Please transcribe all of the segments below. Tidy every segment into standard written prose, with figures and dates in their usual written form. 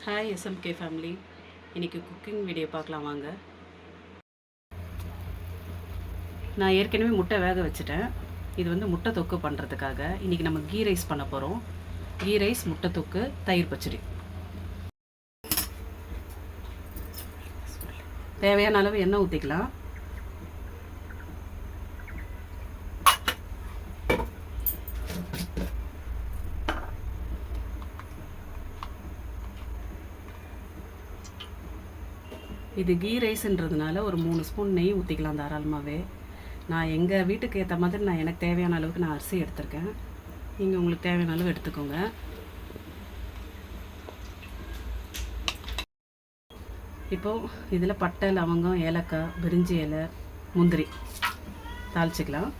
Hi SMK family. இன்றைக்கி cooking video பார்க்கலாம் வாங்க. நான் ஏற்கனவே முட்டை வேக வச்சுட்டேன். இது வந்து முட்டை தொக்கு பண்ணுறதுக்காக இன்றைக்கி நம்ம கீ ரைஸ் பண்ண போகிறோம். கீ ரைஸ், முட்டை தொக்கு, தயிர் பச்சடி. தேவையான அளவு எண்ணெய் ஊற்றிக்கலாம். இது கீ ரைஸ்ன்றதுனால ஒரு 3 ஸ்பூன் நெய் ஊற்றிக்கலாம் தாராளமாகவே. நான் எங்கள் வீட்டுக்கு ஏற்ற மாதிரி எனக்கு தேவையான அளவுக்கு நான் அரிசி எடுத்திருக்கேன். நீங்கள் உங்களுக்கு தேவையான அளவு எடுத்துக்கோங்க. இப்போது இதில் பட்டை, லவங்கம், ஏலக்காய், பிரிஞ்சி இலை, முந்திரி தாளிச்சிக்கலாம்.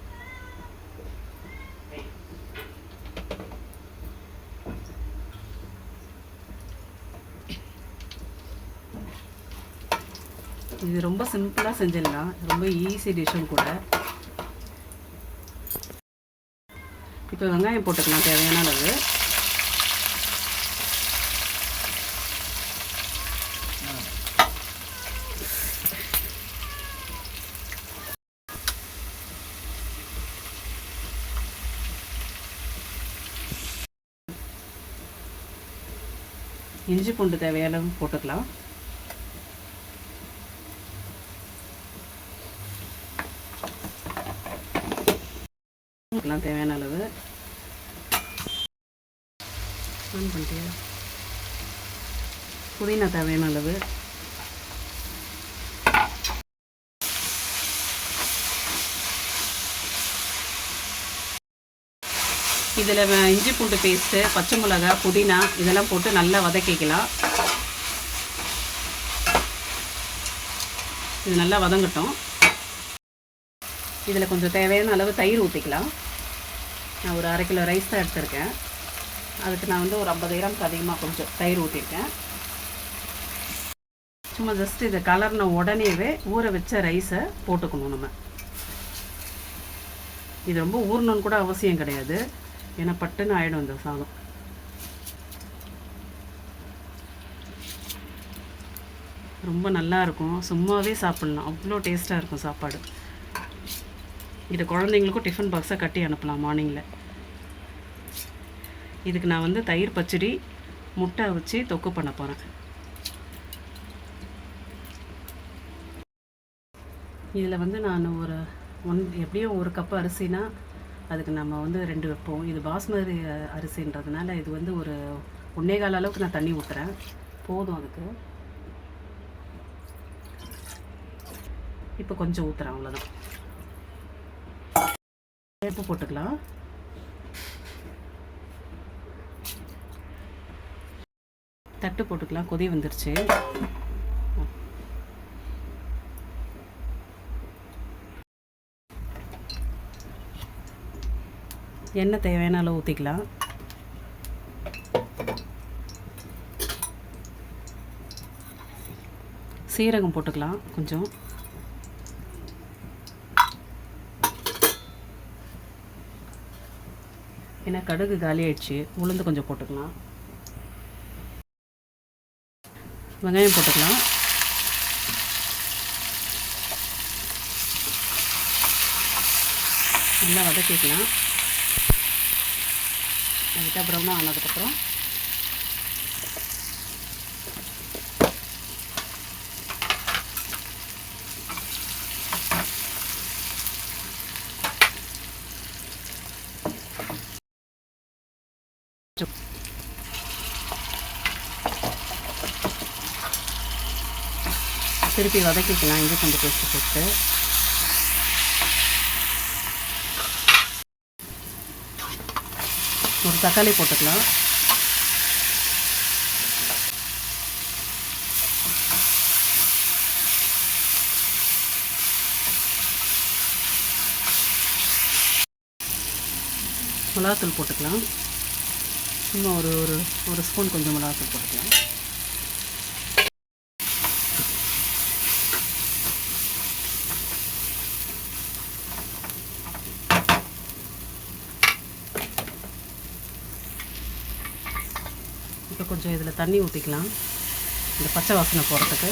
இது ரொம்ப சிம்பிளாக செஞ்சிடலாம், ரொம்ப ஈஸி டிஷ்ஷும் கூட. இப்போ வெங்காயம் போட்டுக்கலாம் தேவையான அளவு. இஞ்சி பூண்டு தேவையான அளவு போட்டுக்கலாம். தேவையான அளவு புதினா தேவையான அளவு. இதில் இஞ்சி பூண்டு பேஸ்ட்டு, பச்சை மிளகாய், புதினா இதெல்லாம் போட்டு நல்லா வதக்கிக்கலாம். இது நல்லா வதங்கட்டும். இதில் கொஞ்சம் தேவையான அளவு தயிர் ஊற்றிக்கலாம். நான் ஒரு 1/2 கிலோ ரைஸ் தான் எடுத்திருக்கேன். அதுக்கு நான் வந்து ஒரு 50 கிராமுக்கு அதிகமாக கொஞ்சம் தயிர் ஊற்றிருக்கேன். சும்மா ஜஸ்ட் இதை கலர்ன உடனேவே ஊற வச்ச ரைஸை போட்டுக்கணும் நம்ம. இது ரொம்ப ஊறணுன்னு கூட அவசியம் கிடையாது, ஏன்னா பட்டுன்னு ஆகிடும் இந்த சாதம். ரொம்ப நல்லாயிருக்கும், சும்மாவே சாப்பிட்லாம், அவ்வளோ டேஸ்ட்டாக இருக்கும் சாப்பாடு. இது குழந்தைங்களுக்கும் டிஃபன் பாக்ஸை கட்டி அனுப்பலாம் மார்னிங்கில். இதுக்கு நான் வந்து தயிர் பச்சடி, முட்டை வச்சு தொக்கு பண்ண போகிறேன். இதில் வந்து நான் எப்படியும் 1 கப்பு அரிசினா அதுக்கு நம்ம வந்து 2 வைப்போம். இது பாஸ்மதி அரிசின்றதுனால இது வந்து ஒரு 1.25 அளவுக்கு நான் தண்ணி ஊற்றுறேன், போதும் அதுக்கு. இப்போ கொஞ்சம் ஊற்றுறேன், அவ்வளோதான். உப்பு போட்டுக்கலாம். தட்டு போட்டுக்கலாம். கொதி வந்துருச்சு. எண்ணெய் தேவையான அளவு ஊற்றிக்கலாம். சீரகம் போட்டுக்கலாம் கொஞ்சம். ஏன்னா கடுகு காலி ஆயிடுச்சு. உளுந்து கொஞ்சம் போட்டுக்கலாம். வெங்காயம் போட்டுக்கலாம். நல்லா வதக்கிக்கலாம். லைட்டாக ப்ரௌனாக ஆனதுக்கப்புறம் திருப்பி வதக்கிக்கலாம். இஞ்சி பூண்டு பேஸ்ட்டு போட்டு ஒரு தக்காளி போட்டுக்கலாம். மிளகாத்தூள் போட்டுக்கலாம். இன்னும் ஒரு ஸ்பூன் கொஞ்சம் மிளகாத்தூள் போட்டுக்கலாம். இப்போ கொஞ்சம் இதில் தண்ணி ஊற்றிக்கலாம். இந்த பச்சை வாசனை போகிறதுக்கு.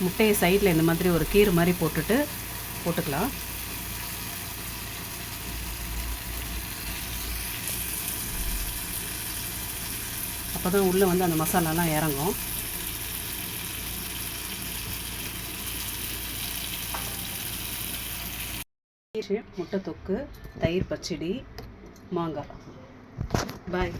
முட்டையை சைடில் இந்த மாதிரி ஒரு கீறு மாதிரி போட்டுக்கலாம். அப்போ தான் உள்ளே வந்து அந்த மசாலாலாம் இறங்கும். முட்டை தொக்கு, தயிர் பச்சடி, மாங்காய். பாய்.